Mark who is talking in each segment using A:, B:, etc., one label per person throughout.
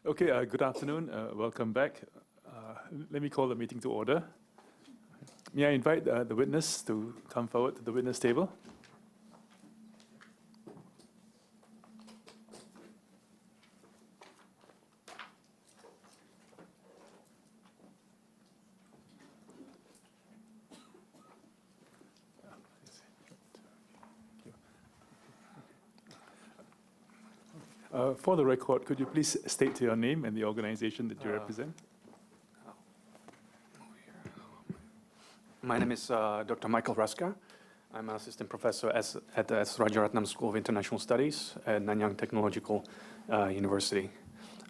A: Okay, good afternoon. Welcome back. Let me call the meeting to order. May I invite the witness to come forward to the witness table? For the record, could you please state your name and the organization that you represent?
B: My name is Dr. Michael Raska. I'm an assistant professor at the S. Rajaratnam School of International Studies at Nanyang Technological University.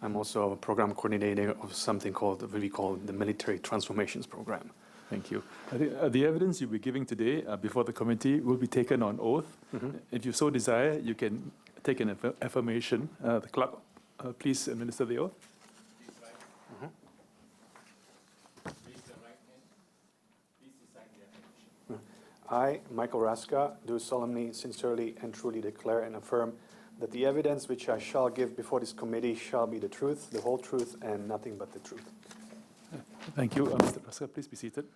B: I'm also a program coordinator of something we call the Military Transformations Program.
A: Thank you. I think the evidence you'll be giving today before the committee will be taken on oath. If you so desire, you can take an affirmation. The clerk, please administer the oath.
B: I, Michael Raska, do solemnly, sincerely, and truly declare and affirm that the evidence which I shall give before this committee shall be the truth, the whole truth, and nothing but the truth.
A: Thank you. Mr. Raska, please be seated.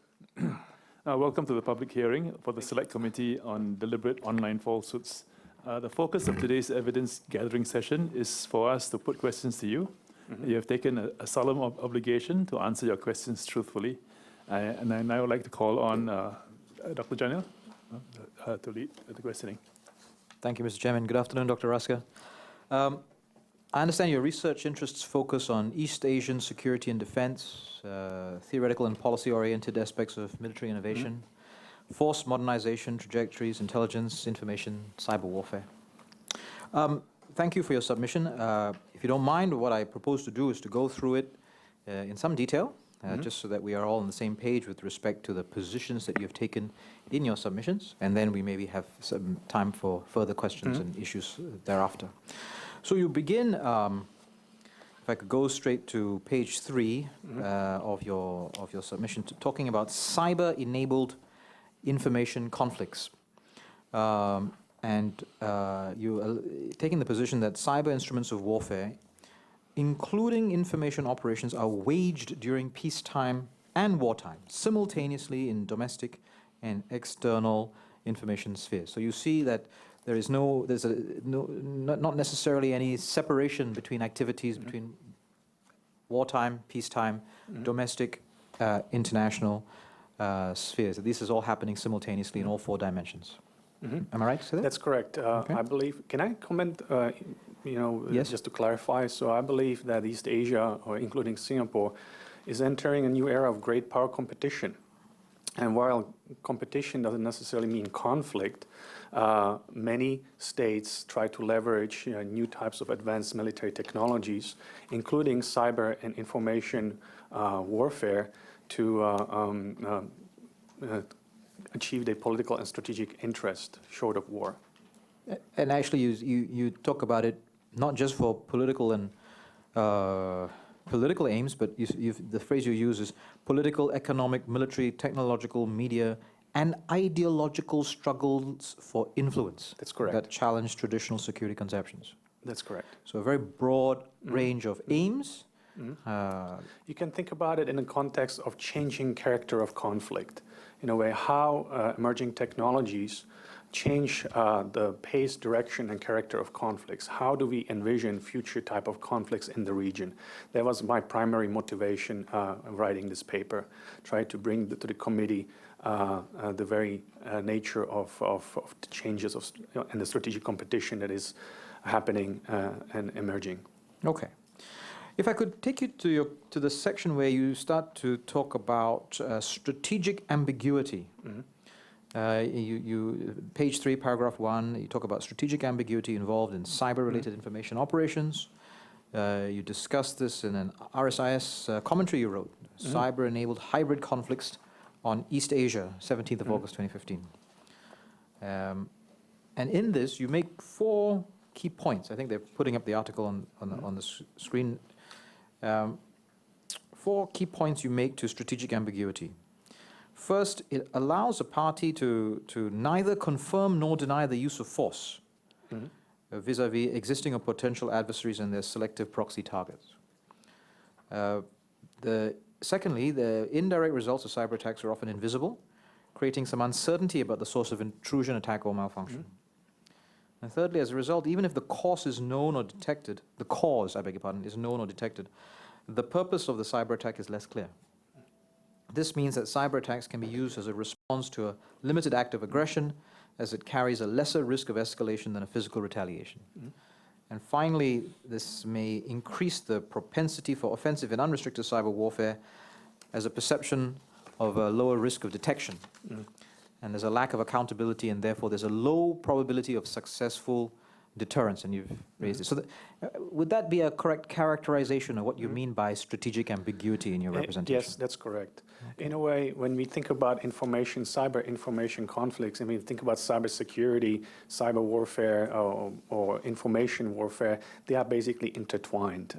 A: Welcome to the public hearing for the Select Committee on Deliberate Online Falsehoods. The focus of today's evidence gathering session is for us to put questions to you. You have taken a solemn obligation to answer your questions truthfully. And I now would like to call on Dr. Janil to lead the questioning.
C: Thank you, Mr. Chairman. Good afternoon, Dr. Raska. I understand your research interests focus on East Asian security and defense, theoretical and policy-oriented aspects of military innovation, force modernization, trajectories, intelligence, information, cyber warfare. Thank you for your submission. If you don't mind, what I propose to do is to go through it in some detail, just so that we are all on the same page with respect to the positions that you have taken in your submissions, and then we maybe have some time for further questions and issues thereafter. So you begin, if I could go straight to page 3 of your submission, talking about cyber-enabled information conflicts. And you are taking the position that cyber instruments of warfare, including information operations, are waged during peacetime and wartime, simultaneously in domestic and external information spheres. So you see that there is not necessarily any separation between activities between wartime, peacetime, domestic, international spheres. This is all happening simultaneously in all 4 dimensions. Am I right to say that?
B: That's correct.
C: Okay.
B: I believe, can I comment,
C: Yes.
B: just to clarify? So I believe that East Asia, or including Singapore, is entering a new era of great power competition. And while competition doesn't necessarily mean conflict, many states try to leverage new types of advanced military technologies, including cyber and information warfare, to achieve their political and strategic interest short of war.
C: And actually, you talk about it not just for political and political aims, but the phrase you use is political, economic, military, technological, media, and ideological struggles for influence.
B: That's correct.
C: That challenge traditional security conceptions.
B: That's correct.
C: So a very broad range of aims.
B: You can think about it in the context of changing character of conflict. In a way, how emerging technologies change the pace, direction, and character of conflicts. How do we envision future type of conflicts in the region? That was my primary motivation writing this paper, try to bring to the committee the very nature of the changes and the strategic competition that is happening and emerging.
C: Okay. If I could take you to the section where you start to talk about strategic ambiguity. Page 3, paragraph 1, you talk about strategic ambiguity involved in cyber-related information operations. You discussed this in an RSIS commentary you wrote, Cyber-Enabled Hybrid Conflicts on East Asia, 17th of August 2015. And in this, you make 4 key points. I think they're putting up the article on the screen. 4 key points you make to strategic ambiguity. First, it allows a party to neither confirm nor deny the use of force vis-a-vis existing or potential adversaries and their selective proxy targets. Secondly, the indirect results of cyber attacks are often invisible, creating some uncertainty about the source of intrusion, attack, or malfunction. And thirdly, as a result, even if the cause is known or detected, is known or detected, the purpose of the cyber attack is less clear. This means that cyber attacks can be used as a response to a limited act of aggression, as it carries a lesser risk of escalation than a physical retaliation. And finally, this may increase the propensity for offensive and unrestricted cyber warfare as a perception of a lower risk of detection. And there's a lack of accountability, and therefore there's a low probability of successful deterrence, and you've raised it. So would that be a correct characterization of what you mean by strategic ambiguity in your representation?
B: Yes, that's correct. Okay. In a way, when we think about cyber information conflicts, and we think about cybersecurity, cyber warfare, or information warfare, they are basically intertwined.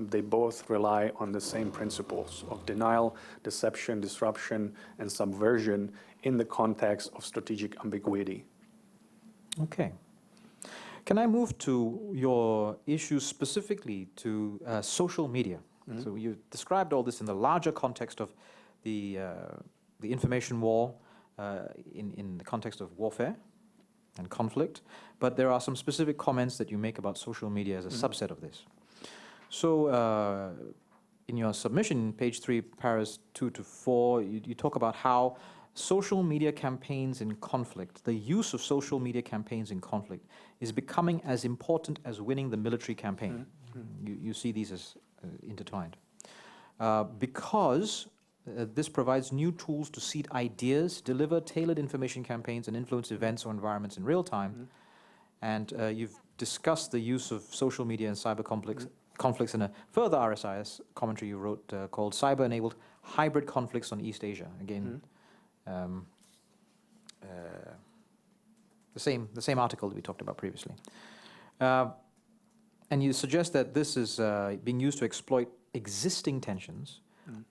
B: They both rely on the same principles of denial, deception, disruption, and subversion in the context of strategic ambiguity.
C: Okay. Can I move to your issue specifically to social media? So you described all this in the larger context of the information war in the context of warfare and conflict, but there are some specific comments that you make about social media as a subset of this. So in your submission, page 3, paras 2 to 4, you talk about how social media campaigns in conflict, the use of social media campaigns in conflict, is becoming as important as winning the military campaign. You see these as intertwined. Because this provides new tools to seed ideas, deliver tailored information campaigns, and influence events or environments in real time. And you've discussed the use of social media and cyber conflicts in a further RSIS commentary you wrote called Cyber-Enabled Hybrid Conflicts on East Asia. Again, the same article that we talked about previously. And you suggest that this is being used to exploit existing tensions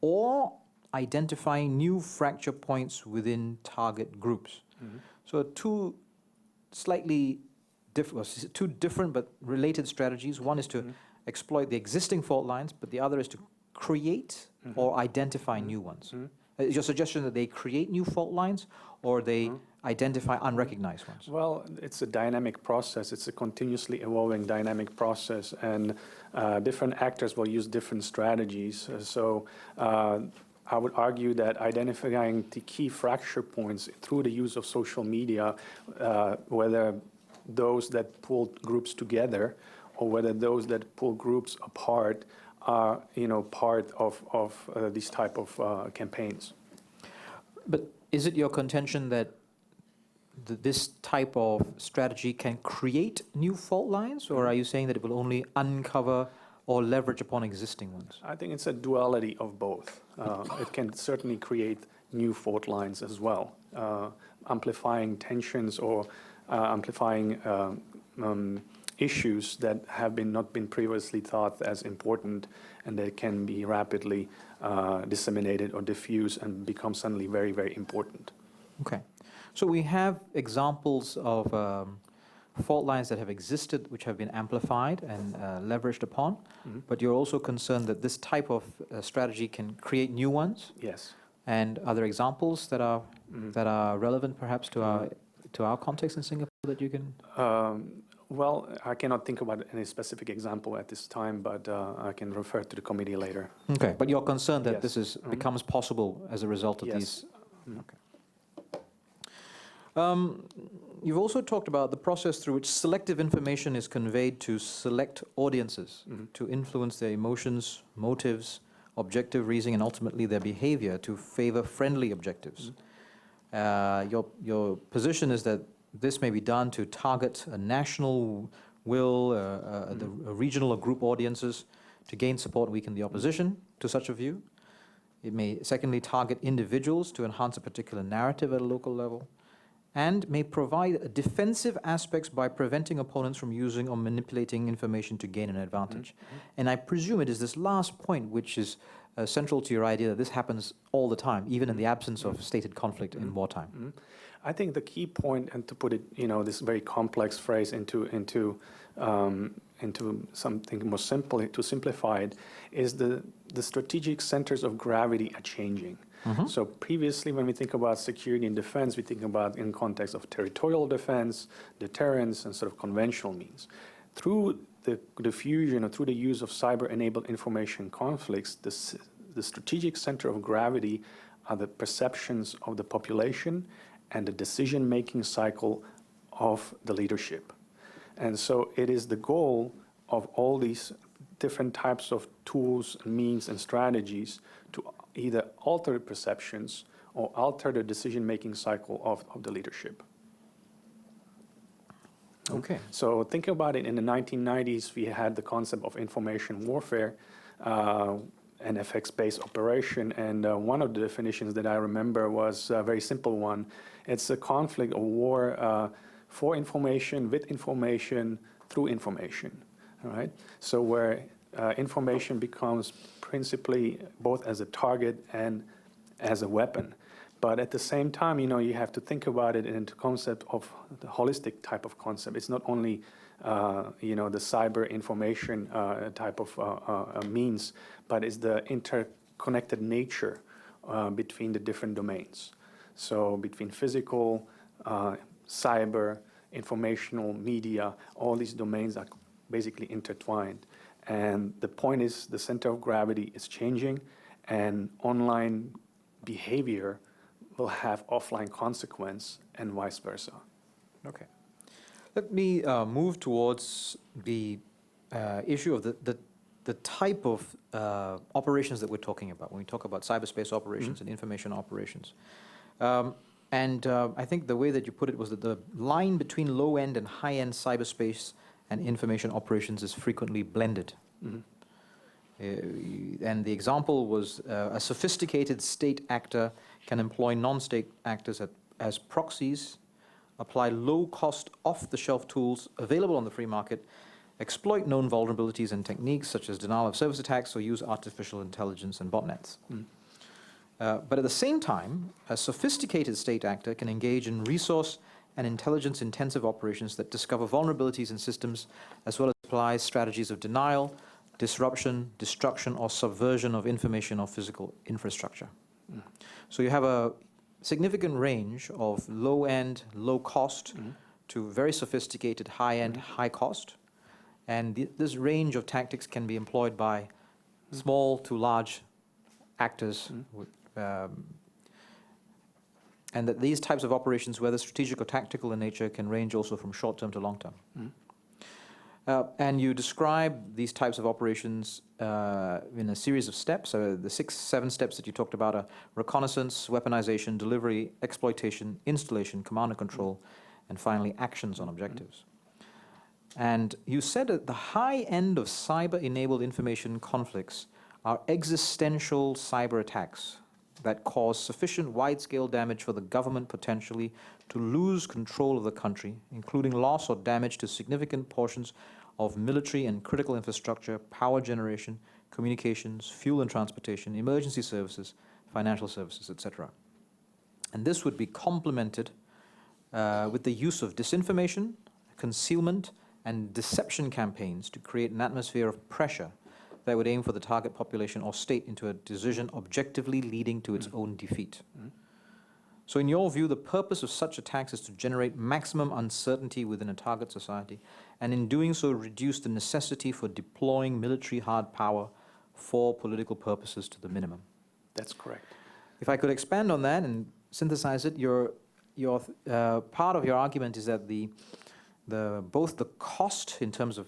C: or identifying new fracture points within target groups. So two different but related strategies. One is to exploit the existing fault lines, but the other is to create or identify new ones. Is your suggestion that they create new fault lines, or they identify unrecognized ones?
B: Well, it's a dynamic process. It's a continuously evolving dynamic process, and different actors will use different strategies. So I would argue that identifying the key fracture points through the use of social media, whether those that pull groups together or whether those that pull groups apart, are part of these type of campaigns.
C: But is it your contention that this type of strategy can create new fault lines, or are you saying that it will only uncover or leverage upon existing ones?
B: I think it's a duality of both. It can certainly create new fault lines as well, amplifying tensions or amplifying issues that have not been previously thought as important, and that can be rapidly disseminated or diffused and become suddenly very, very important.
C: Okay. So we have examples of fault lines that have existed, which have been amplified and leveraged upon, but you're also concerned that this type of strategy can create new ones?
B: Yes.
C: And other examples that are relevant perhaps to our context in Singapore that you can?
B: Well, I cannot think about any specific example at this time, but I can refer to the committee later.
C: Okay, but you're concerned that
B: Yes.
C: this becomes possible as a result of
B: Yes.
C: these? Okay. You've also talked about the process through which selective information is conveyed to select audiences to influence their emotions, motives, objective reasoning, and ultimately their behavior to favor friendly objectives. Your position is that this may be done to target a national will, a regional or group audiences to gain support and weaken the opposition to such a view. It may, secondly, target individuals to enhance a particular narrative at a local level, and may provide defensive aspects by preventing opponents from using or manipulating information to gain an advantage. And I presume it is this last point which is central to your idea that this happens all the time, even in the absence of stated conflict in wartime.
B: I think the key point, and to put it, this very complex phrase into into something more simple, to simplify it, is the strategic centers of gravity are changing. So previously, when we think about security and defense, we think about in context of territorial defense, deterrence, and sort of conventional means. Through the diffusion or through the use of cyber-enabled information conflicts, the strategic center of gravity are the perceptions of the population and the decision-making cycle of the leadership. And so it is the goal of all these different types of tools, means, and strategies to either alter perceptions or alter the decision-making cycle of the leadership.
C: Okay.
B: So think about it, in the 1990s, we had the concept of information warfare, an FX-based operation, and one of the definitions that I remember was a very simple one. It's a conflict or war for information, with information, through information, all right? So where information becomes principally both as a target and as a weapon. But at the same time, you know, you have to think about it in the concept of the holistic type of concept. It's not only, you know, the cyber information type of means, but it's the interconnected nature between the different domains. So between physical, cyber, informational, media, all these domains are basically intertwined. And the point is the center of gravity is changing, and online behavior will have offline consequence and vice versa.
C: Okay. Let me move towards the issue of the type of operations that we're talking about when we talk about cyberspace operations and information operations. I think the way that you put it was that the line between low-end and high-end cyberspace and information operations is frequently blended. And the example was a sophisticated state actor can employ non-state actors as proxies, apply low-cost, off-the-shelf tools available on the free market, exploit known vulnerabilities and techniques such as denial-of-service attacks, or use artificial intelligence and botnets. But at the same time, a sophisticated state actor can engage in resource and intelligence-intensive operations that discover vulnerabilities in systems, as well as apply strategies of denial, disruption, destruction, or subversion of information or physical infrastructure. So you have a significant range of low-end, low-cost to very sophisticated, high-end, high-cost. And this range of tactics can be employed by small to large actors. And that these types of operations, whether strategic or tactical in nature, can range also from short-term to long-term. And you describe these types of operations in a series of steps. So the 6-7 steps that you talked about are reconnaissance, weaponization, delivery, exploitation, installation, command and control, and finally actions on objectives. And you said at the high end of cyber-enabled information conflicts are existential cyber attacks that cause sufficient wide-scale damage for the government potentially to lose control of the country, including loss or damage to significant portions of military and critical infrastructure, power generation, communications, fuel and transportation, emergency services, financial services, etc. And this would be complemented with the use of disinformation, concealment, and deception campaigns to create an atmosphere of pressure that would aim for the target population or state into a decision objectively leading to its own defeat. So in your view, the purpose of such attacks is to generate maximum uncertainty within a target society, and in doing so reduce the necessity for deploying military hard power for political purposes to the minimum.
B: That's correct.
C: If I could expand on that and synthesize it, your part of your argument is that both the cost in terms of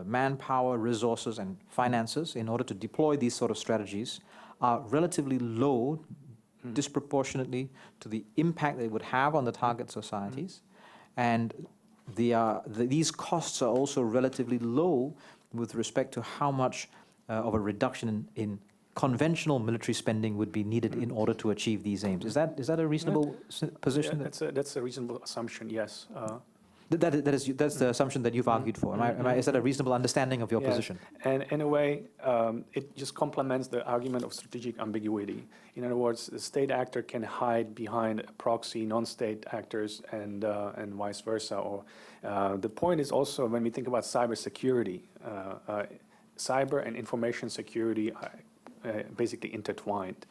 C: manpower, resources, and finances in order to deploy these sort of strategies are relatively low, disproportionately to the impact they would have on the target societies. And these costs are also relatively low with respect to how much of a reduction in conventional military spending would be needed in order to achieve these aims. Is that a reasonable position?
B: Yeah, that's a reasonable assumption, yes.
C: That's the assumption that you've argued for. Is that a reasonable understanding of your position?
B: And in a way, it just complements the argument of strategic ambiguity. In other words, the state actor can hide behind proxy non-state actors and vice versa. Or the point is also when we think about cybersecurity, cyber and information security are basically intertwined.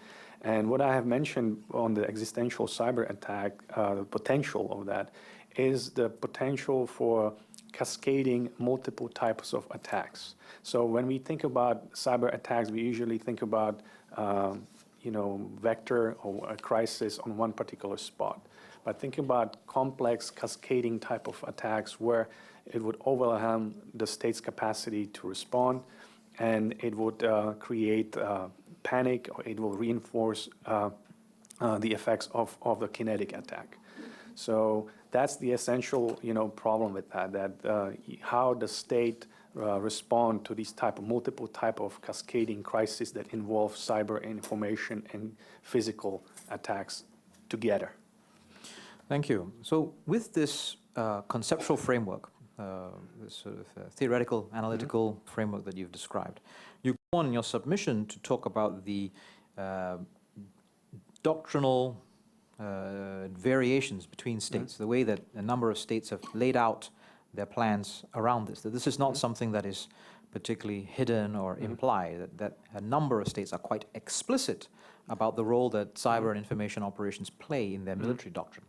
B: And what I have mentioned on the existential cyber attack, the potential of that, is the potential for cascading multiple types of attacks. So when we think about cyber attacks, we usually think about vector or a crisis on one particular spot. But think about complex cascading type of attacks where it would overwhelm the state's capacity to respond, and it would create panic, or it will reinforce the effects of the kinetic attack. So that's the essential, problem with that how the state respond to these multiple type of cascading crises that involve cyber information and physical attacks together.
C: Thank you. So with this conceptual framework, this sort of theoretical, analytical framework that you've described, you go on in your submission to talk about the doctrinal variations between states, the way that a number of states have laid out their plans around this. That this is not something that is particularly hidden or implied, that a number of states are quite explicit about the role that cyber and information operations play in their military doctrine.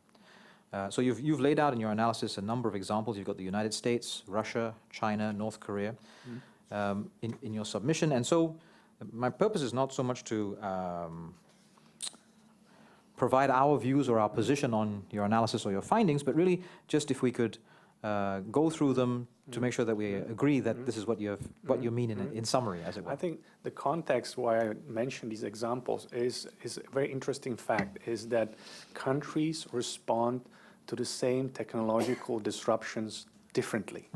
C: So you've laid out in your analysis a number of examples. You've got the United States, Russia, China, North Korea in your submission. And so my purpose is not so much to provide our views or our position on your analysis or your findings, but really just if we could go through them to make sure that we agree that this is what you mean in summary, as it were.
B: I think the context why I mentioned these examples is a very interesting fact, is that countries respond to the same technological disruptions differently.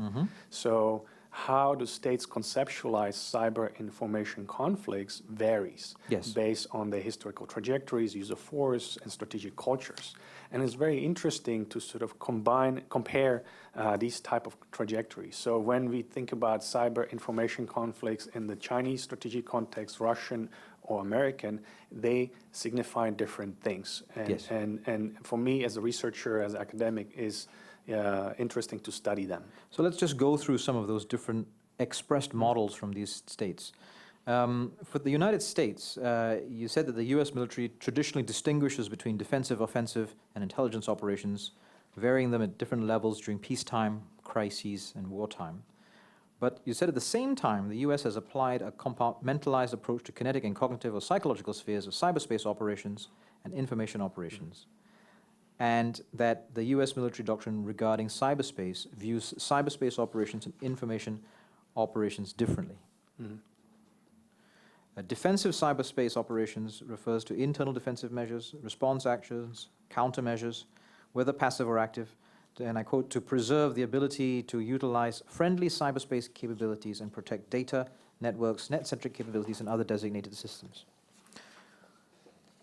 B: So how do states conceptualize cyber information conflicts varies based on the historical trajectories, use of force, and strategic cultures. And it's very interesting to sort of compare these type of trajectories. So when we think about cyber information conflicts in the Chinese strategic context, Russian or American, they signify different things. And for me as a researcher, as an academic, is interesting to study them.
C: So let's just go through some of those different expressed models from these states. For the United States, you said that the U.S. military traditionally distinguishes between defensive, offensive, and intelligence operations, varying them at different levels during peacetime, crises, and wartime. But you said at the same time, the U.S. has applied a compartmentalized approach to kinetic and cognitive or psychological spheres of cyberspace operations and information operations. And that the U.S. military doctrine regarding cyberspace views cyberspace operations and information operations differently. Defensive cyberspace operations refers to internal defensive measures, response actions, countermeasures, whether passive or active, and I quote, to preserve the ability to utilize friendly cyberspace capabilities and protect data, networks, net-centric capabilities, and other designated systems.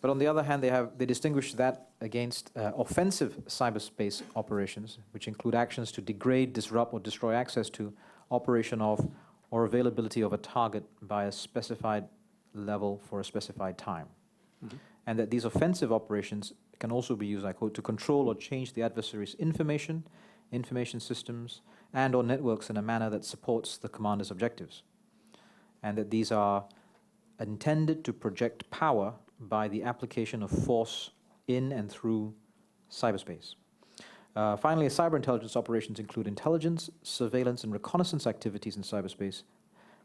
C: But on the other hand, they distinguish that against offensive cyberspace operations, which include actions to degrade, disrupt, or destroy access to, operation of, or availability of a target by a specified level for a specified time. And that these offensive operations can also be used, I quote, to control or change the adversary's information systems, and or networks in a manner that supports the commander's objectives. And that these are intended to project power by the application of force in and through cyberspace. Finally, cyber intelligence operations include intelligence, surveillance, and reconnaissance activities in cyberspace,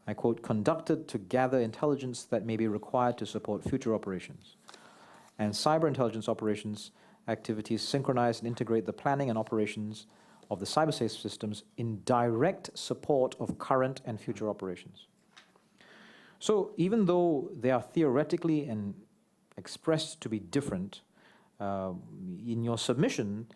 C: I quote, conducted to gather intelligence that may be required to support future operations. And cyber intelligence operations activities synchronize and integrate the planning and operations of the cyberspace systems in direct support of current and future operations. So even though they are theoretically and expressed to be different, in your submission,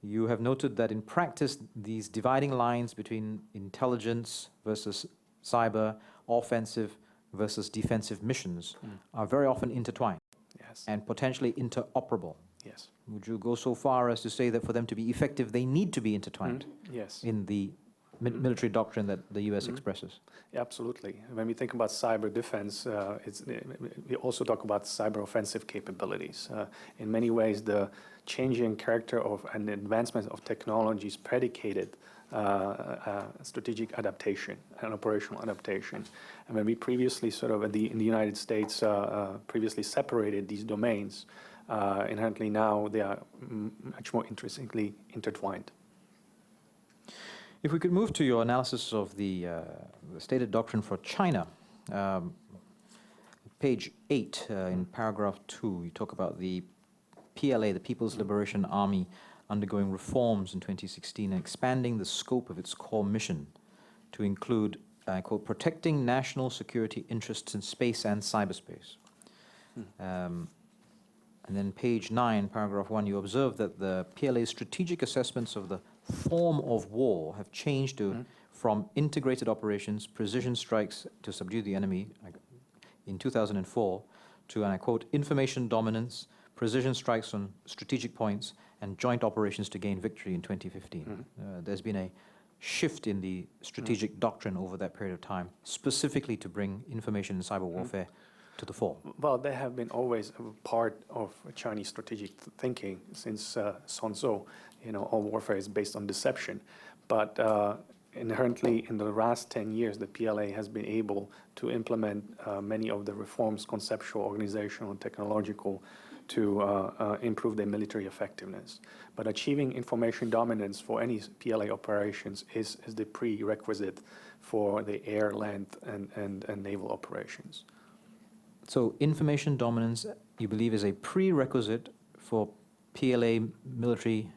C: you have noted that in practice, these dividing lines between intelligence versus cyber, offensive versus defensive missions are very often intertwined and potentially interoperable.
B: Yes.
C: Would you go so far as to say that for them to be effective, they need to be intertwined
B: Yes.
C: in the military doctrine that the U.S. expresses?
B: Yeah, absolutely. When we think about cyber defense, we also talk about cyber offensive capabilities. In many ways, the changing character of and advancement of technology is predicated strategic adaptation and operational adaptation. And when we previously sort of in the United States previously separated these domains, inherently now they are much more intrinsically intertwined.
C: If we could move to your analysis of the stated doctrine for China, page 8 in paragraph 2, you talk about the PLA, the People's Liberation Army, undergoing reforms in 2016 and expanding the scope of its core mission to include, I quote, protecting national security interests in space and cyberspace. And then page 9, paragraph 1, you observe that the PLA's strategic assessments of the form of war have changed to from integrated operations, precision strikes to subdue the enemy in 2004 to, and I quote, information dominance, precision strikes on strategic points, and joint operations to gain victory in 2015. There's been a shift in the strategic doctrine over that period of time, specifically to bring information and cyber warfare to the fore.
B: Well, they have been always a part of Chinese strategic thinking since Sun Tzu. You know, all warfare is based on deception. But inherently, in the last 10 years, the PLA has been able to implement many of the reforms, conceptual, organizational, and technological, to improve their military effectiveness. But achieving information dominance for any PLA operations is the prerequisite for the air, land, and naval operations.
C: So information dominance, you believe, is a prerequisite for PLA military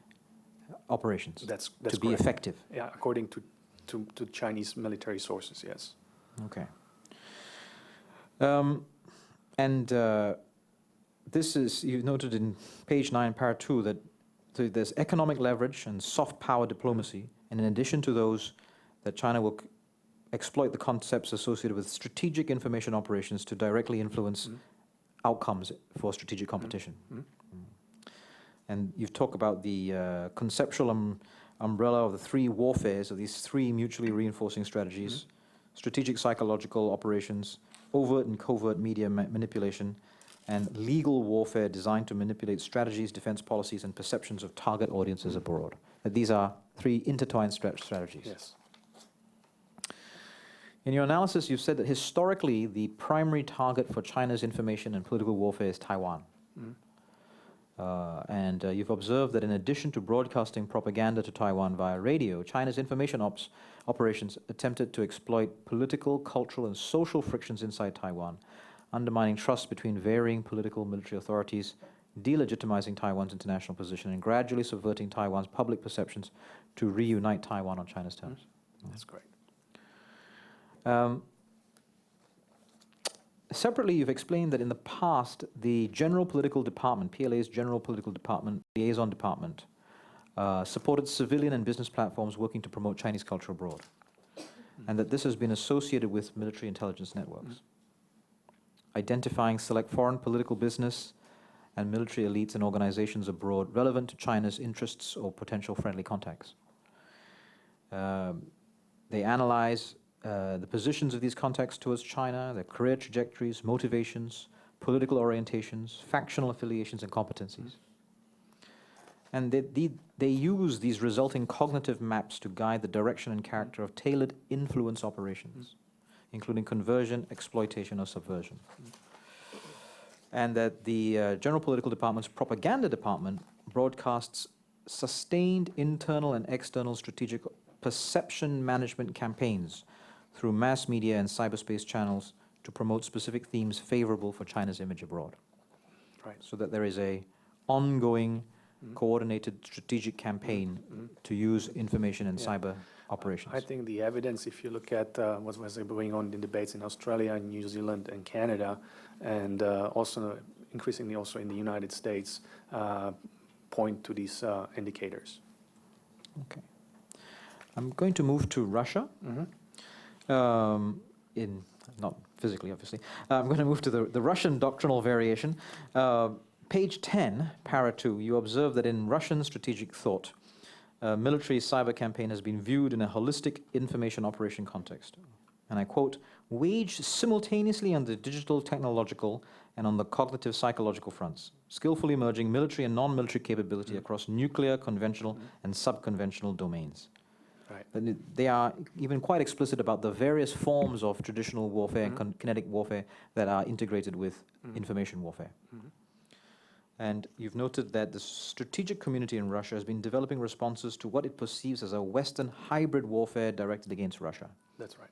C: operations
B: That's
C: to be
B: correct.
C: effective?
B: Yeah, according to Chinese military sources, yes.
C: Okay. This is, you noted in page 9, para 2, that there's economic leverage and soft power diplomacy, and in addition to those, that China will exploit the concepts associated with strategic information operations to directly influence outcomes for strategic competition. And you've talked about the conceptual umbrella of the three warfares, of these three mutually reinforcing strategies: strategic psychological operations, overt and covert media manipulation, and legal warfare designed to manipulate strategies, defense policies, and perceptions of target audiences abroad. That these are three intertwined strategies.
B: Yes.
C: In your analysis, you've said that historically the primary target for China's information and political warfare is Taiwan. You've observed that in addition to broadcasting propaganda to Taiwan via radio, China's information operations attempted to exploit political, cultural, and social frictions inside Taiwan, undermining trust between varying political military authorities, delegitimizing Taiwan's international position, and gradually subverting Taiwan's public perceptions to reunite Taiwan on China's terms.
B: That's correct.
C: Separately, you've explained that in the past, the General Political Department, PLA's General Political Department, Liaison Department, supported civilian and business platforms working to promote Chinese culture abroad, and that this has been associated with military intelligence networks, identifying select foreign political business and military elites and organizations abroad relevant to China's interests or potential friendly contacts. They analyze the positions of these contacts towards China, their career trajectories, motivations, political orientations, factional affiliations, and competencies. And they use these resulting cognitive maps to guide the direction and character of tailored influence operations, including conversion, exploitation, or subversion. And that the General Political Department's Propaganda Department broadcasts sustained internal and external strategic perception management campaigns through mass media and cyberspace channels to promote specific themes favorable for China's image abroad.
B: Right.
C: So that there is a ongoing, coordinated strategic campaign to use information and cyber operations.
B: I think the evidence, if you look at what was going on in debates in Australia, and New Zealand, and Canada, and also increasingly also in the United States, point to these indicators.
C: Okay. I'm going to move to Russia. Not physically, obviously. I'm going to move to the Russian doctrinal variation. Page 10, para 2, you observe that in Russian strategic thought, a military cyber campaign has been viewed in a holistic information operation context. And I quote, waged simultaneously on the digital, technological, and on the cognitive, psychological fronts, skillfully merging military and non-military capability across nuclear, conventional, and subconventional domains.
B: Right.
C: And they are even quite explicit about the various forms of traditional warfare and kinetic warfare that are integrated with information warfare. And you've noted that the strategic community in Russia has been developing responses to what it perceives as a Western hybrid warfare directed against Russia.
B: That's right.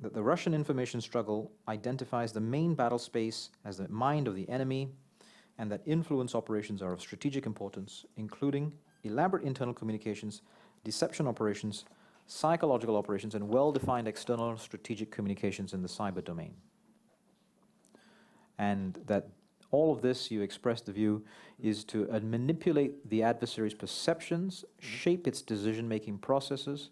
C: That the Russian information struggle identifies the main battle space as the mind of the enemy, and that influence operations are of strategic importance, including elaborate internal communications, deception operations, psychological operations, and well-defined external strategic communications in the cyber domain. And that all of this, you express the view, is to manipulate the adversary's perceptions, shape its decision-making processes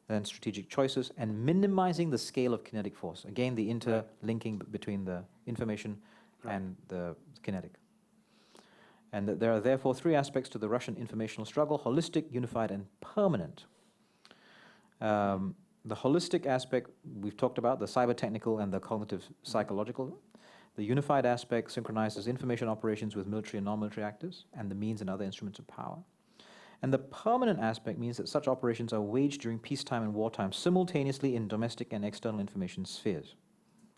C: and strategic choices, and minimizing the scale of kinetic force. Again, the interlinking between the information and the kinetic. And that there are therefore three aspects to the Russian informational struggle: holistic, unified, and permanent. The holistic aspect we've talked about, the cyber-technical and the cognitive psychological. The unified aspect synchronizes information operations with military and non-military actors and the means and other instruments of power. And the permanent aspect means that such operations are waged during peacetime and wartime simultaneously in domestic and external information spheres.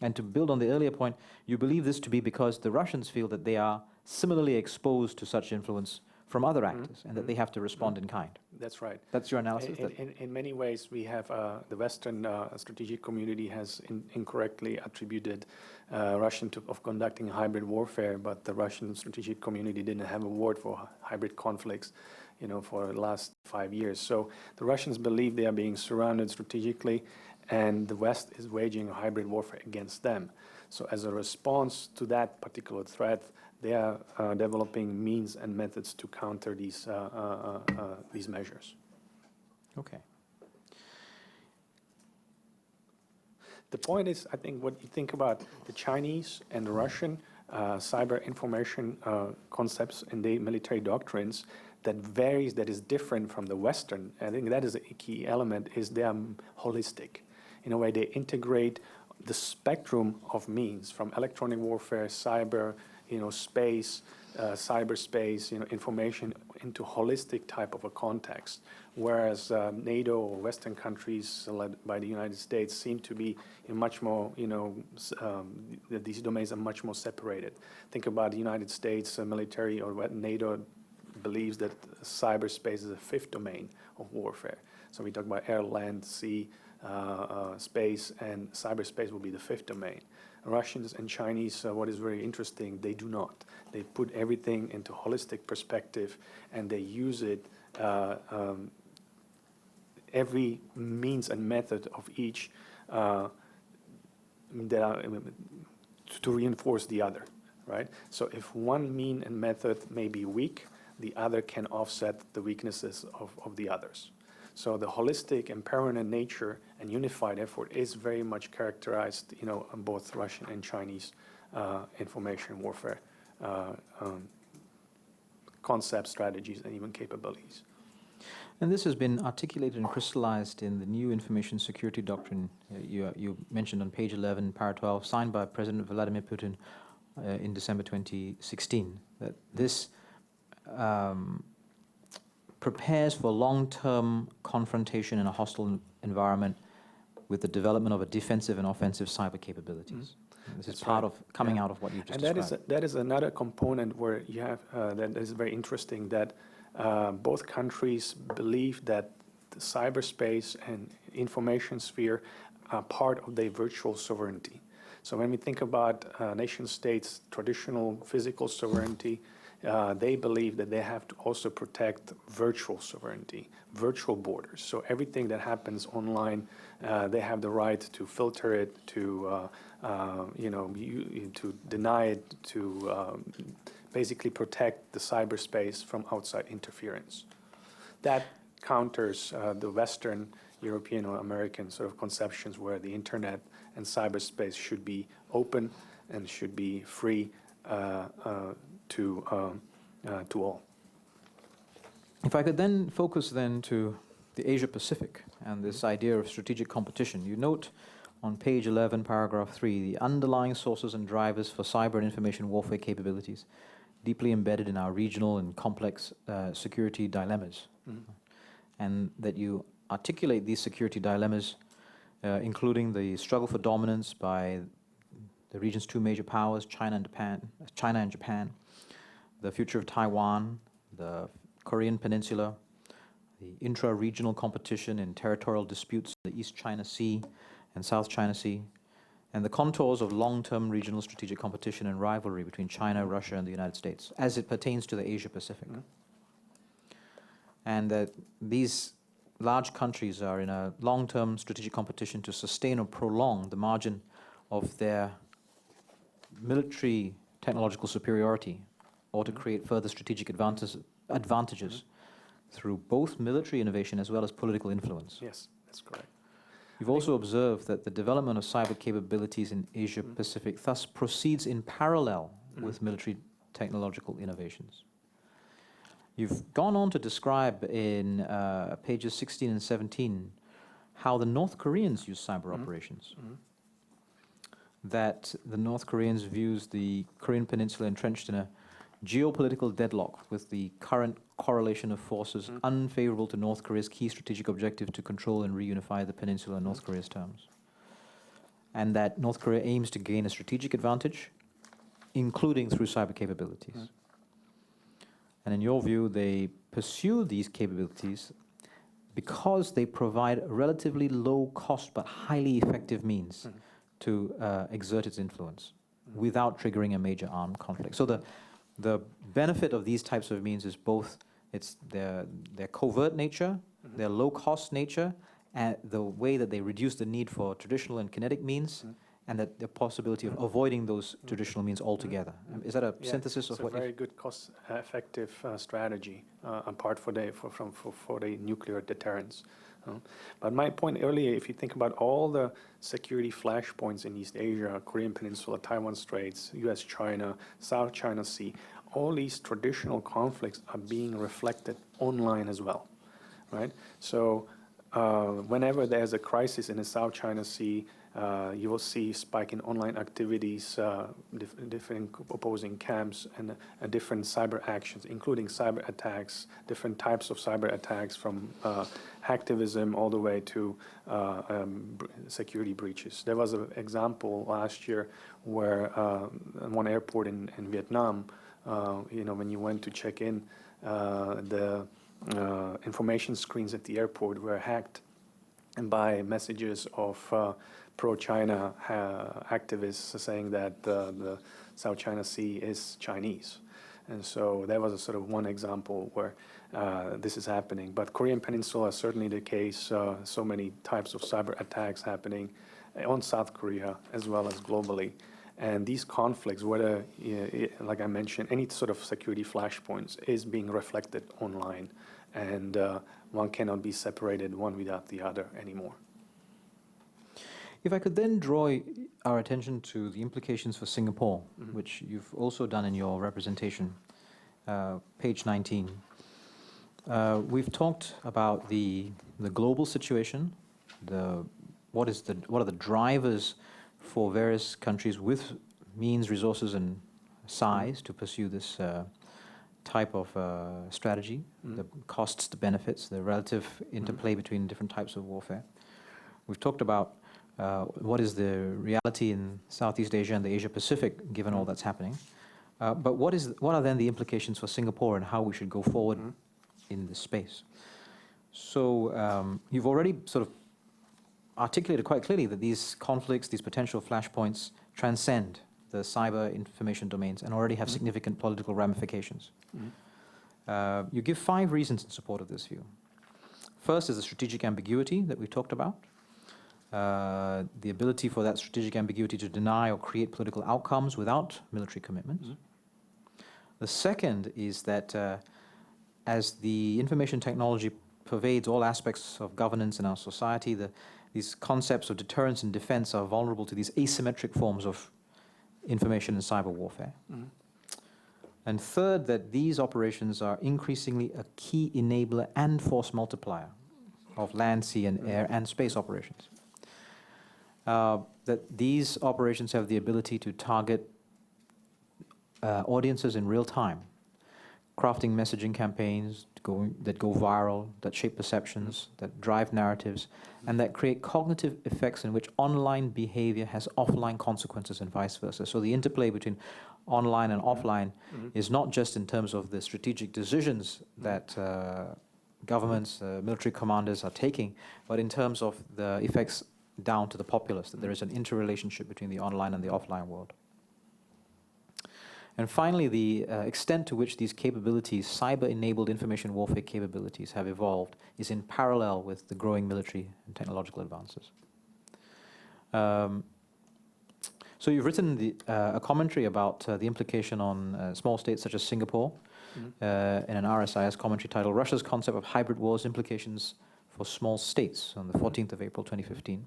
C: And to build on the earlier point, you believe this to be because the Russians feel that they are similarly exposed to such influence from other actors and that they have to respond in kind.
B: That's right.
C: That's your analysis?
B: In many ways, we have the Western strategic community has incorrectly attributed Russian of conducting hybrid warfare, but the Russian strategic community didn't have a word for hybrid conflicts, for the last 5 years. So the Russians believe they are being surrounded strategically, and the West is waging a hybrid warfare against them. So as a response to that particular threat, they are developing means and methods to counter these measures.
C: Okay.
B: The point is, I think, what you think about the Chinese and the Russian cyber information concepts and the military doctrines that varies, that is different from the Western. I think that is a key element, is they are holistic. In a way, they integrate the spectrum of means from electronic warfare, cyber, space, cyberspace, information into holistic type of a context. Whereas NATO or Western countries led by the United States seem to be in much more, these domains are much more separated. Think about the United States military or what NATO believes that cyberspace is a fifth domain of warfare. So we talk about air, land, sea, space, and cyberspace will be the fifth domain. Russians and Chinese, what is very interesting, they do not. They put everything into holistic perspective, and they use it, every means and method of each to reinforce the other, right? So if one mean and method may be weak, the other can offset the weaknesses of the others. So the holistic and permanent nature and unified effort is very much characterized, on both Russian and Chinese information warfare concepts, strategies, and even capabilities.
C: And this has been articulated and crystallized in the new information security doctrine you mentioned on page 11, para 12, signed by President Vladimir Putin in December 2016. That this prepares for long-term confrontation in a hostile environment with the development of a defensive and offensive cyber capabilities. This is part of coming out of what you've just described.
B: And that is another component where you have that is very interesting, that both countries believe that the cyberspace and information sphere are part of their virtual sovereignty. So when we think about nation states' traditional physical sovereignty, they believe that they have to also protect virtual sovereignty, virtual borders. So everything that happens online, they have the right to filter it, to to deny it, to basically protect the cyberspace from outside interference. That counters the Western European or American sort of conceptions where the internet and cyberspace should be open and should be free to all.
C: If I could then focus then to the Asia Pacific and this idea of strategic competition. You note on page 11, paragraph 3, the underlying sources and drivers for cyber and information warfare capabilities deeply embedded in our regional and complex security dilemmas. And that you articulate these security dilemmas, including the struggle for dominance by the region's two major powers, China and Japan, the future of Taiwan, the Korean Peninsula, the intra-regional competition in territorial disputes in the East China Sea and South China Sea, and the contours of long-term regional strategic competition and rivalry between China, Russia, and the United States, as it pertains to the Asia Pacific. And that these large countries are in a long-term strategic competition to sustain or prolong the margin of their military technological superiority, or to create further strategic advantages through both military innovation as well as political influence.
B: Yes, that's correct.
C: You've also observed that the development of cyber capabilities in Asia Pacific thus proceeds in parallel with military technological innovations. You've gone on to describe in pages 16 and 17 how the North Koreans use cyber operations. That the North Koreans views the Korean Peninsula entrenched in a geopolitical deadlock with the current correlation of forces unfavorable to North Korea's key strategic objective to control and reunify the peninsula in North Korea's terms. And that North Korea aims to gain a strategic advantage, including through cyber capabilities. And in your view, they pursue these capabilities because they provide relatively low cost but highly effective means to exert its influence without triggering a major armed conflict. So the benefit of these types of means is both it's their covert nature, their low-cost nature, and the way that they reduce the need for traditional and kinetic means, and that the possibility of avoiding those traditional means altogether. Is that a synthesis of what you...
B: It's a very good cost-effective strategy, apart for the nuclear deterrence. But my point earlier, if you think about all the security flashpoints in East Asia, Korean Peninsula, Taiwan Straits, US-China, South China Sea, all these traditional conflicts are being reflected online as well, right? So whenever there's a crisis in the South China Sea, you will see spike in online activities, different opposing camps, and different cyber actions, including cyber attacks, different types of cyber attacks from hacktivism all the way to security breaches. There was an example last year where one airport in Vietnam, when you went to check in, the information screens at the airport were hacked by messages of pro-China activists saying that the South China Sea is Chinese. And so that was a sort of one example where this is happening. But Korean Peninsula is certainly the case. So many types of cyber attacks happening on South Korea as well as globally. And these conflicts, whether, like I mentioned, any sort of security flashpoints is being reflected online. And one cannot be separated one without the other anymore.
C: If I could then draw our attention to the implications for Singapore, which you've also done in your representation, page 19. We've talked about the global situation, what are the drivers for various countries with means, resources, and size to pursue this type of strategy, the costs, the benefits, the relative interplay between different types of warfare. We've talked about what is the reality in Southeast Asia and the Asia Pacific, given all that's happening. But what are then the implications for Singapore and how we should go forward in this space? So you've already sort of articulated quite clearly that these conflicts, these potential flashpoints, transcend the cyber information domains and already have significant political ramifications. You give 5 reasons in support of this view. First is the strategic ambiguity that we talked about. The ability for that strategic ambiguity to deny or create political outcomes without military commitments. The second is that as the information technology pervades all aspects of governance in our society, these concepts of deterrence and defense are vulnerable to these asymmetric forms of information and cyber warfare. And third, that these operations are increasingly a key enabler and force multiplier of land, sea, and air and space operations. That these operations have the ability to target audiences in real time, crafting messaging campaigns that go viral, that shape perceptions, that drive narratives, and that create cognitive effects in which online behavior has offline consequences and vice versa. So the interplay between online and offline is not just in terms of the strategic decisions that governments, military commanders are taking, but in terms of the effects down to the populace, that there is an interrelationship between the online and the offline world. And finally, the extent to which these capabilities, cyber-enabled information warfare capabilities, have evolved is in parallel with the growing military and technological advances. So you've written a commentary about the implication on small states such as Singapore in an RSIS commentary titled Russia's Concept of Hybrid Wars Implications for Small States on the 14th of April 2015.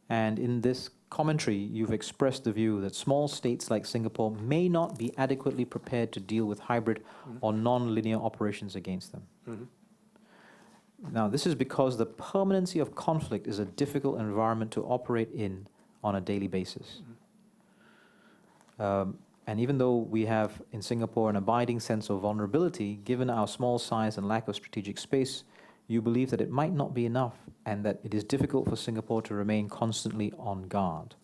C: And in this commentary, you've expressed the view that small states like Singapore may not be adequately prepared to deal with hybrid or non-linear operations against them. Now, this is because the permanency of conflict is a difficult environment to operate in on a daily basis. And even though we have in Singapore an abiding sense of vulnerability, given our small size and lack of strategic space, you believe that it might not be enough and that it is difficult for Singapore to remain constantly on guard.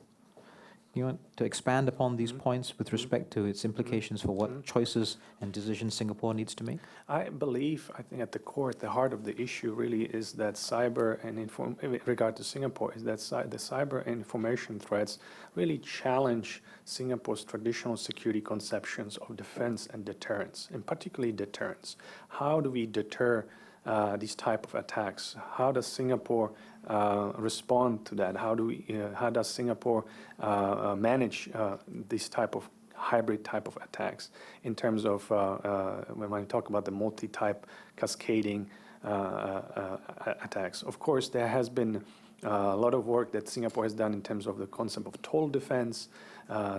C: You want to expand upon these points with respect to its implications for what choices and decisions Singapore needs to make?
B: I think at the core, at the heart of the issue really is that cyber and in regard to Singapore, is that the cyber and information threats really challenge Singapore's traditional security conceptions of defense and deterrence, and particularly deterrence. How do we deter these type of attacks? How does Singapore respond to that? How does Singapore manage this type of hybrid type of attacks in terms of when I talk about the multi-type cascading attacks? Of course, there has been a lot of work that Singapore has done in terms of the concept of total defense,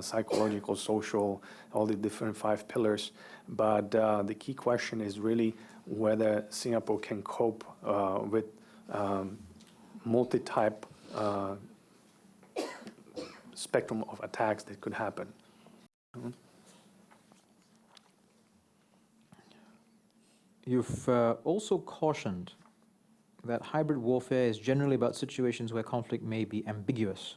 B: psychological, social, all the different 5 pillars. But the key question is really whether Singapore can cope with multi-type spectrum of attacks that could happen.
C: You've also cautioned that hybrid warfare is generally about situations where conflict may be ambiguous,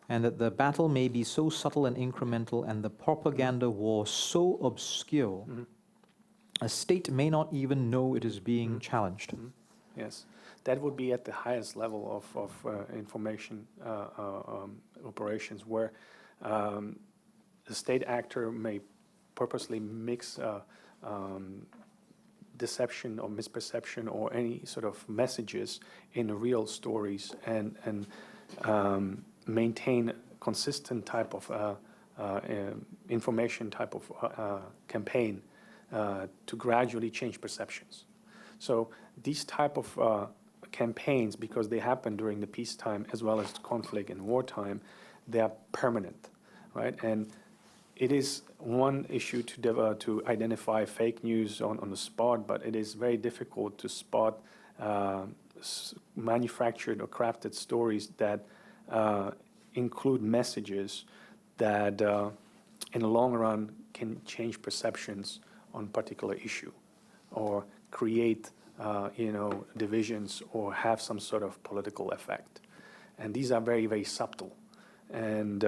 C: and that the battle may be so subtle and incremental and the propaganda war so obscure, a state may not even know it is being challenged.
B: Yes, that would be at the highest level of information operations, where the state actor may purposely mix deception or misperception or any sort of messages in real stories and maintain consistent type of information type of campaign to gradually change perceptions. So these type of campaigns, because they happen during the peacetime as well as conflict and wartime, they are permanent, right? And it is one issue to identify fake news on the spot, but it is very difficult to spot manufactured or crafted stories that include messages that in the long run can change perceptions on a particular issue or create divisions or have some sort of political effect. And these are very, very subtle. And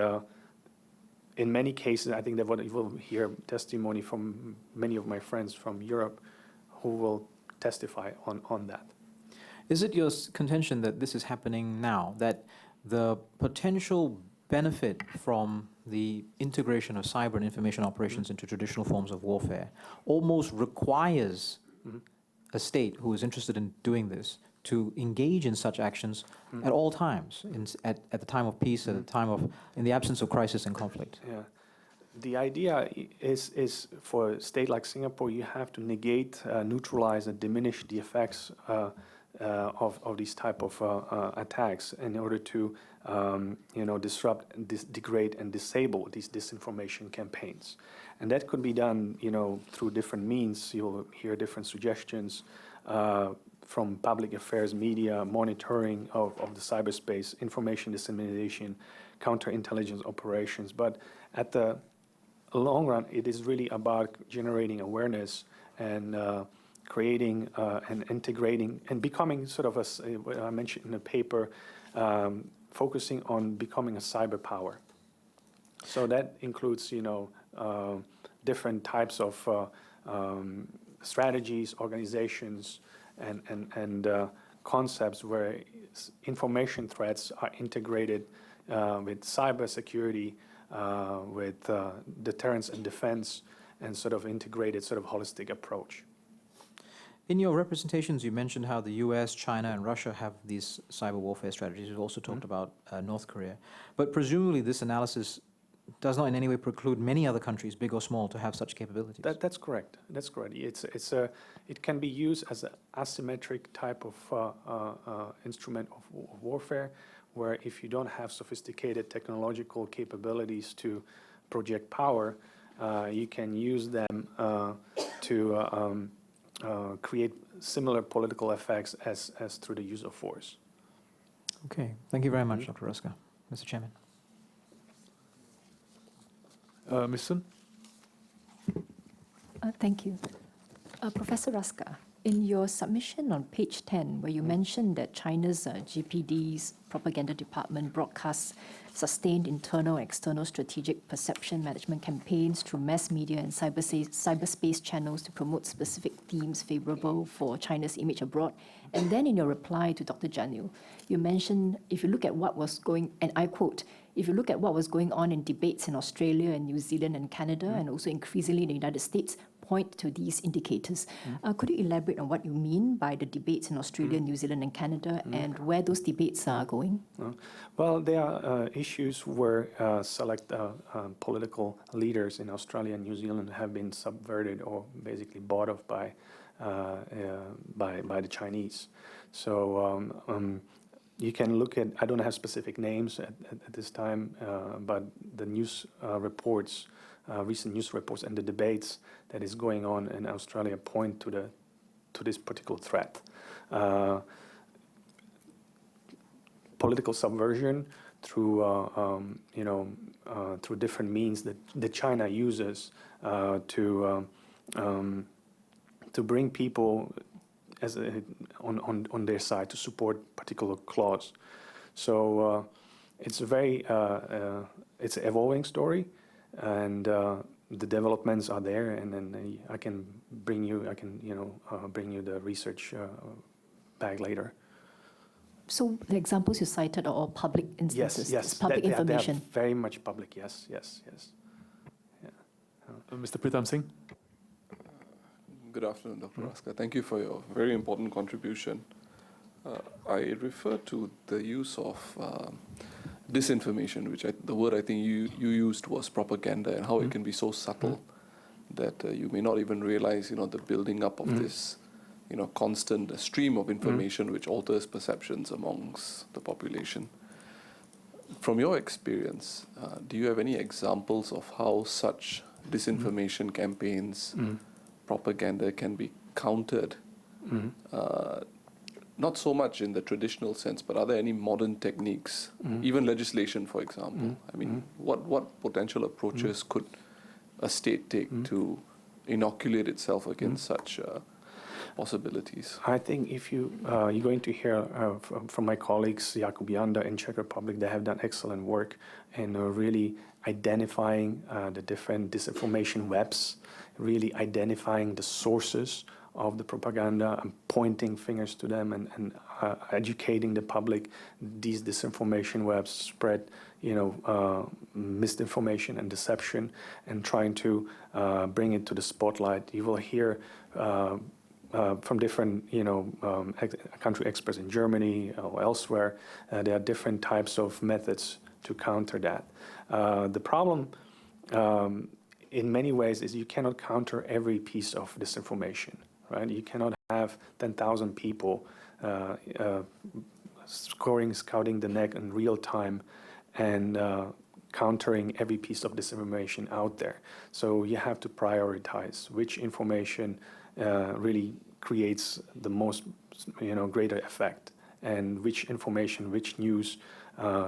B: in many cases, I think that you will hear testimony from many of my friends from Europe who will testify on that.
C: Is it your contention that this is happening now, that the potential benefit from the integration of cyber and information operations into traditional forms of warfare almost requires a state who is interested in doing this to engage in such actions at all times, at the time of peace, at the time of, in the absence of crisis and conflict?
B: Yeah. The idea is for a state like Singapore, you have to negate, neutralize, and diminish the effects of these type of attacks in order to disrupt, degrade, and disable these disinformation campaigns. And that could be done, through different means. You'll hear different suggestions from public affairs, media, monitoring of the cyberspace, information dissemination, counterintelligence operations. But at the long run, it is really about generating awareness and creating and integrating and becoming sort of what I mentioned in the paper, focusing on becoming a cyber power. So that includes, different types of strategies, organizations, and concepts where information threats are integrated with cybersecurity, with deterrence and defense, and sort of integrated, sort of holistic approach.
C: In your representations, you mentioned how the US, China, and Russia have these cyber warfare strategies. You've also talked about North Korea. But presumably this analysis does not in any way preclude many other countries, big or small, to have such capabilities.
B: That's correct. That's correct. It can be used as an asymmetric type of instrument of warfare, where if you don't have sophisticated technological capabilities to project power, you can use them to create similar political effects as through the use of force.
C: Okay. Thank you very much, Dr. Raska. Mr. Chairman.
A: Ms. Sun?
D: Thank you. Professor Raska, in your submission on page 10, where you mentioned that China's GPD's propaganda department broadcasts sustained internal and external strategic perception management campaigns through mass media and cyberspace channels to promote specific themes favorable for China's image abroad. And then in your reply to Dr. Janil, you mentioned, if you look at what was going, and I quote, if you look at what was going on in debates in Australia and New Zealand and Canada, and also increasingly in the United States, point to these indicators. Could you elaborate on what you mean by the debates in Australia, New Zealand, and Canada, and where those debates are going?
B: Well, there are issues where select political leaders in Australia and New Zealand have been subverted or basically bought off by the Chinese. So you can look at, I don't have specific names at this time, but the news reports, recent news reports and the debates that is going on in Australia point to this particular threat. Political subversion through through different means that China uses to bring people as on their side to support particular cause. So it's a very it's an evolving story, and the developments are there, and then I can bring you the research back later.
D: So the examples you cited are all public instances?
B: Yes,
D: It's public information?
B: They are very much public, yes. Yeah.
A: Mr. Pritam Singh?
E: Good afternoon, Dr. Raska. Thank you for your very important contribution. I refer to the use of disinformation, which the word I think you used was propaganda, and how it can be so subtle that you may not even realize, the building up of this, constant stream of information which alters perceptions amongst the population. From your experience, do you have any examples of how such disinformation campaigns, propaganda can be countered? Not so much in the traditional sense, but are there any modern techniques, even legislation, for example? I mean, what potential approaches could a state take to inoculate itself against such possibilities?
B: I think if you're going to hear from my colleagues, Jakub Janda in Czech Republic, they have done excellent work in really identifying the different disinformation webs, really identifying the sources of the propaganda and pointing fingers to them and educating the public. These disinformation webs spread, misinformation and deception, and trying to bring it to the spotlight. You will hear from different, country experts in Germany or elsewhere. There are different types of methods to counter that. The problem, in many ways, is you cannot counter every piece of disinformation, right? You cannot have 10,000 people scouting the net in real time, and countering every piece of disinformation out there. So you have to prioritize which information really creates the most, greater effect, and which information, which news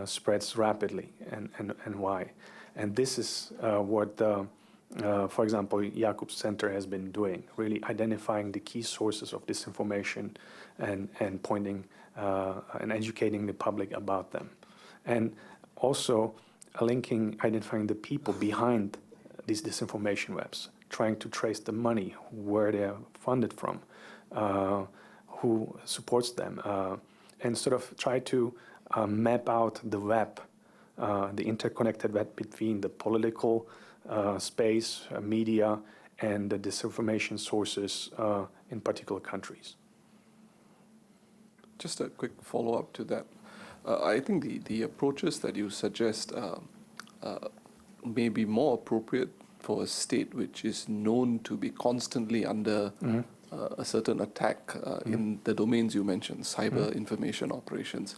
B: spreads rapidly, and why. And this is what, for example, Jakob's Center has been doing, really identifying the key sources of disinformation and pointing and educating the public about them. And also identifying the people behind these disinformation webs, trying to trace the money, where they are funded from, who supports them, and sort of try to map out the web, the interconnected web between the political space, media, and the disinformation sources in particular countries.
E: Just a quick follow-up to that. I think the approaches that you suggest may be more appropriate for a state which is known to be constantly under a certain attack in the domains you mentioned, cyber information operations.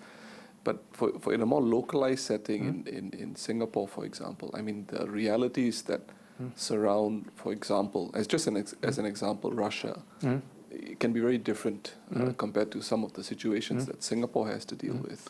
E: But for in a more localized setting in Singapore, for example, I mean, the realities that surround, for example, as an example, Russia, it can be very different compared to some of the situations that Singapore has to deal with.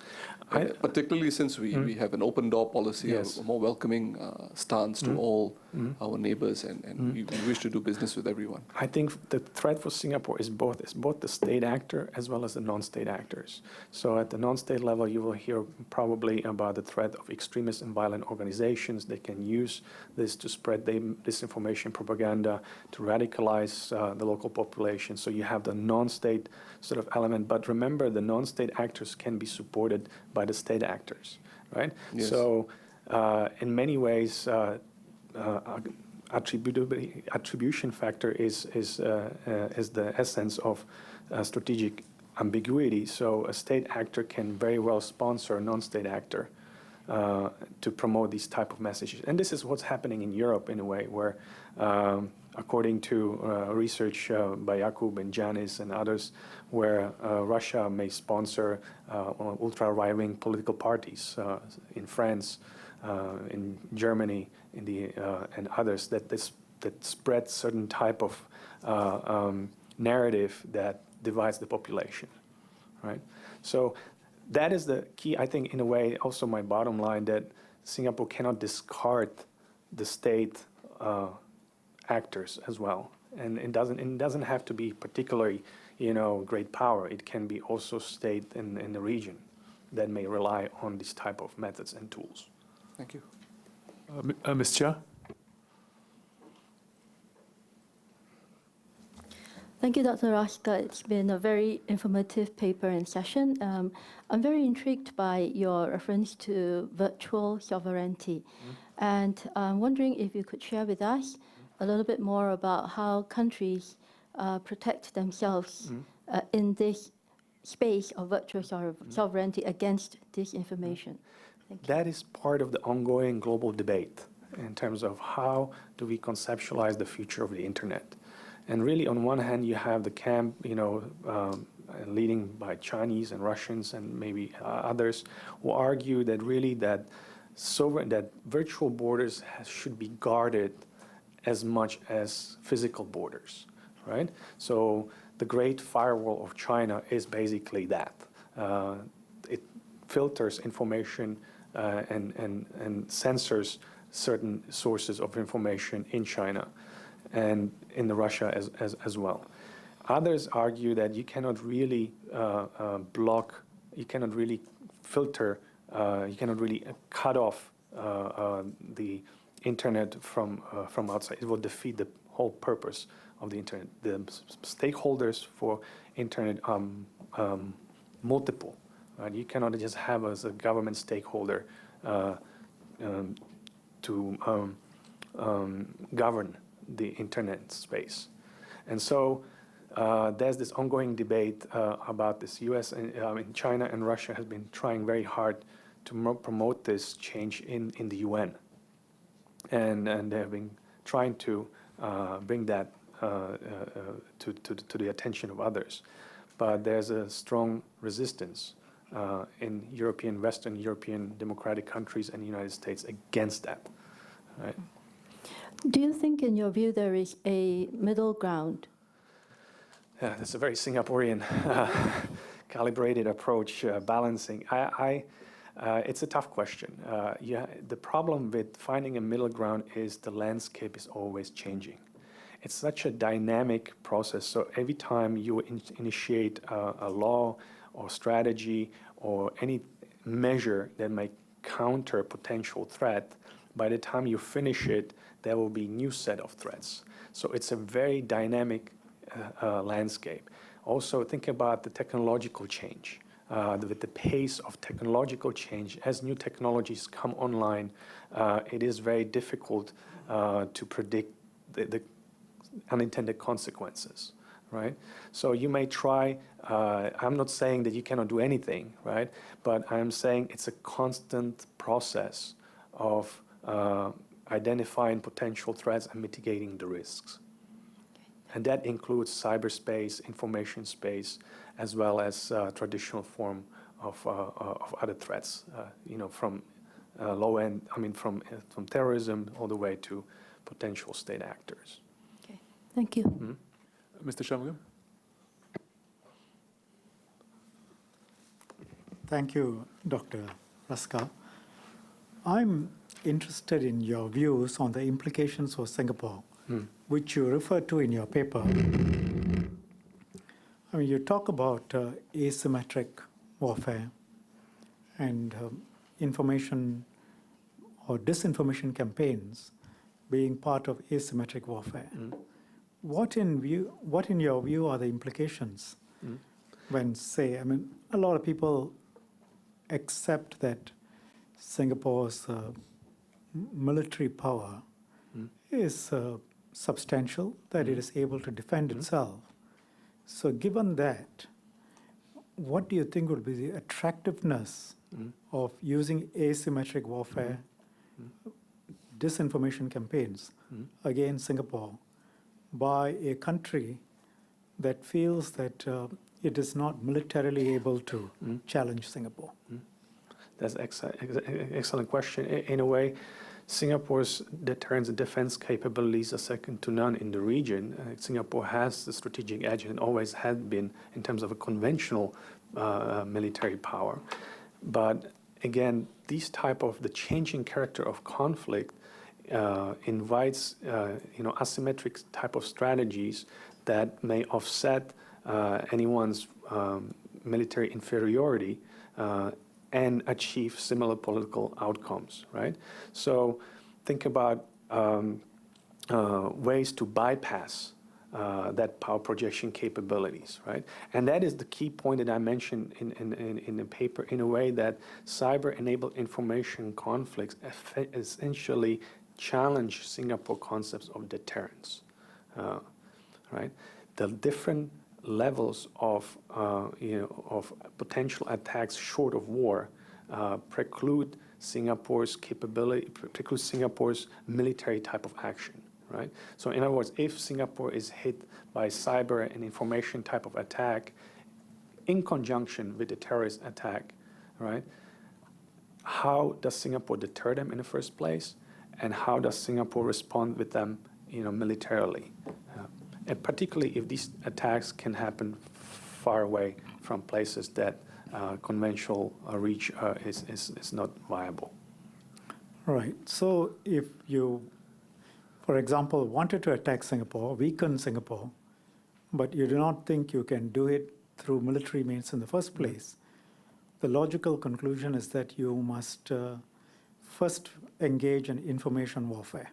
E: Particularly since we have an open door policy,
B: Yes.
E: a more welcoming stance to all our neighbors, and we wish to do business with everyone.
B: I think the threat for Singapore is both the state actor as well as the non-state actors. So at the non-state level, you will hear probably about the threat of extremist and violent organizations. They can use this to spread disinformation propaganda, to radicalize the local population. So you have the non-state sort of element. But remember, the non-state actors can be supported by the state actors, right?
E: Yes.
B: So in many ways, attribution factor is the essence of strategic ambiguity. So a state actor can very well sponsor a non-state actor to promote these type of messages. And this is what's happening in Europe in a way, where according to research by Jakub and Janis and others, where Russia may sponsor ultra-right-wing political parties in France, in Germany, and others, that spread certain type of narrative that divides the population, right? So that is the key, I think, in a way, also my bottom line, that Singapore cannot discard the state actors as well. And it doesn't have to be particularly, great power. It can be also state in the region that may rely on this type of methods and tools.
E: Thank you.
A: Ms. Chia?
F: Thank you, Dr. Raska. It's been a very informative paper and session. I'm very intrigued by your reference to virtual sovereignty. And I'm wondering if you could share with us a little bit more about how countries protect themselves in this space of virtual sovereignty against disinformation. Thank you.
B: That is part of the ongoing global debate in terms of how do we conceptualize the future of the internet. And really, on one hand, you have the camp, leading by Chinese and Russians and maybe others, who argue that really that virtual borders should be guarded as much as physical borders, right? So the Great Firewall of China is basically that. It filters information and censors certain sources of information in China and in Russia as well. Others argue that you cannot really block, you cannot really filter, you cannot really cut off the internet from outside. It will defeat the whole purpose of the internet. The stakeholders for internet are multiple. Right? You cannot just have as a government stakeholder to govern the internet space. And so there's this ongoing debate about this. US and China and Russia have been trying very hard to promote this change in the UN. And they have been trying to bring that to the attention of others. but there's a strong resistance in Western European democratic countries and the United States against that, right?
F: Do you think, in your view, there is a middle ground?
B: Yeah, that's a very Singaporean calibrated approach, balancing. It's a tough question. The problem with finding a middle ground is the landscape is always changing. It's such a dynamic process, so every time you initiate a law or strategy or any measure that may counter a potential threat, by the time you finish it, there will be a new set of threats. So it's a very dynamic landscape. Also, think about the technological change. With the pace of technological change, as new technologies come online, it is very difficult to predict the unintended consequences, right? So you may try, I'm not saying that you cannot do anything, right? But I'm saying it's a constant process of identifying potential threats and mitigating the risks. And that includes cyberspace, information space, as well as traditional form of other threats, from low end, from terrorism all the way to potential state actors.
F: Okay, thank you.
A: Mm-hmm. Mr. Shanmugam?
G: Thank you, Dr. Raska. I'm interested in your views on the implications for Singapore, which you refer to in your paper. You talk about asymmetric warfare and information or disinformation campaigns being part of asymmetric warfare. What in your view are the implications when, say, a lot of people accept that Singapore's military power is substantial, that it is able to defend itself. So given that, what do you think would be the attractiveness of using asymmetric warfare, disinformation campaigns against Singapore by a country that feels that it is not militarily able to challenge Singapore?
B: That's an excellent question. In a way, Singapore's deterrence and defense capabilities are second to none in the region. Singapore has the strategic edge and always had been in terms of a conventional military power. But again, these type of the changing character of conflict invites asymmetric type of strategies that may offset anyone's military inferiority and achieve similar political outcomes, right? So think about ways to bypass that power projection capabilities, right? And that is the key point that I mentioned in the paper, in a way that cyber-enabled information conflicts essentially challenge Singapore concepts of deterrence, right? The different levels of potential attacks short of war preclude Singapore's capability, preclude Singapore's military type of action, right? So in other words, if Singapore is hit by cyber and information type of attack in conjunction with a terrorist attack, right? How does Singapore deter them in the first place? And how does Singapore respond with them, militarily? And particularly if these attacks can happen far away from places that conventional reach is not viable.
G: Right. So if you, for example, wanted to attack Singapore, weaken Singapore, but you do not think you can do it through military means in the first place, the logical conclusion is that you must first engage in information warfare.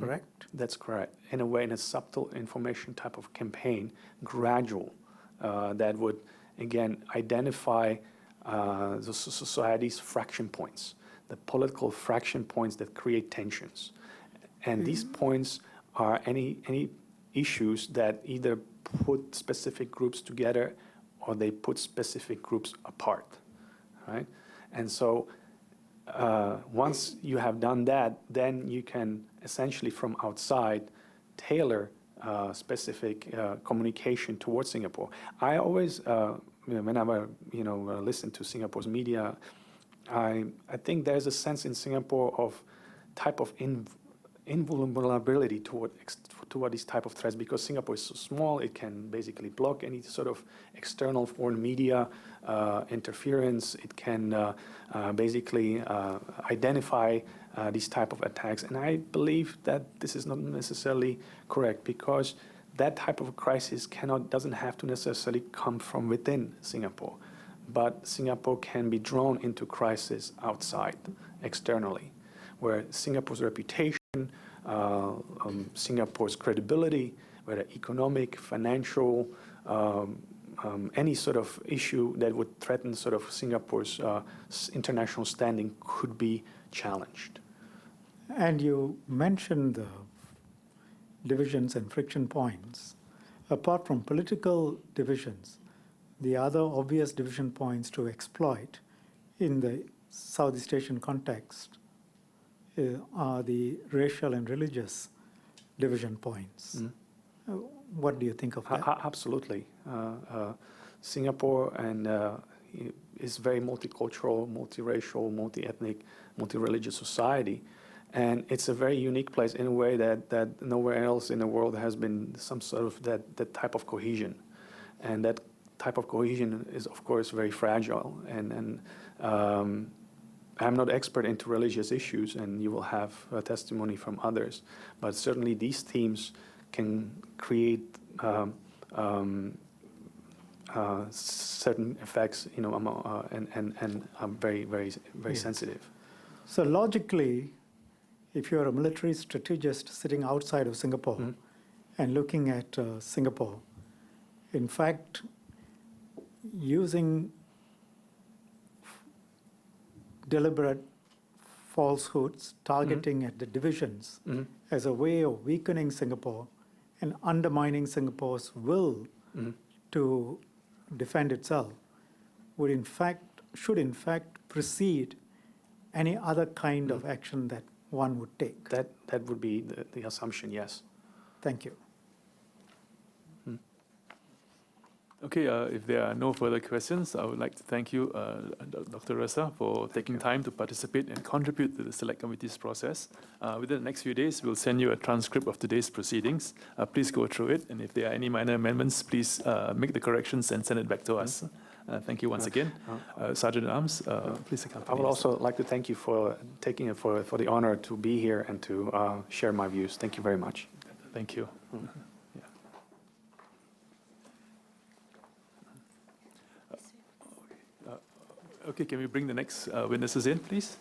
G: Correct?
B: That's correct. In a way, in a subtle information type of campaign, gradual, that would, again, identify the society's friction points, the political friction points that create tensions. And these points are any issues that either put specific groups together or they put specific groups apart, right? And so once you have done that, then you can essentially from outside tailor specific communication towards Singapore. I always, whenever listen to Singapore's media, I think there's a sense in Singapore of type of invulnerability toward these type of threats, because Singapore is so small. It can basically block any sort of external foreign media interference. It can basically identify these type of attacks. And I believe that this is not necessarily correct, because that type of crisis doesn't have to necessarily come from within Singapore, but Singapore can be drawn into crisis outside, externally, where Singapore's reputation, Singapore's credibility, whether economic, financial, any sort of issue that would threaten sort of Singapore's international standing could be challenged.
G: And you mentioned the divisions and friction points. Apart from political divisions, the other obvious division points to exploit in the Southeast Asian context are the racial and religious division points. What do you think of that?
B: Absolutely. Singapore is very multicultural, multiracial, multi-ethnic, multi-religious society. And it's a very unique place in a way that nowhere else in the world has been some sort of that type of cohesion. And that type of cohesion is, of course, very fragile. And I'm not expert into religious issues, and you will have testimony from others. But certainly these themes can create certain effects, and are very, very, very sensitive.
G: So logically, if you're a military strategist sitting outside of Singapore and looking at Singapore, in fact, using deliberate falsehoods, targeting at the divisions as a way of weakening Singapore and undermining Singapore's will to defend itself should in fact precede any other kind of action that one would take.
B: That would be the assumption, yes.
G: Thank you.
A: Okay, if there are no further questions, I would like to thank you, Dr. Raska, for taking time to participate and contribute to the Select Committee's process. Within the next few days, we'll send you a transcript of today's proceedings. Please go through it, and if there are any minor amendments, please make the corrections and send it back to us. Thank you once again. Sergeant at Arms, please accompany us.
B: I would also like to thank you for taking it for the honor to be here and to share my views. Thank you very much.
A: Thank you. Okay, can we bring the next witnesses in, please?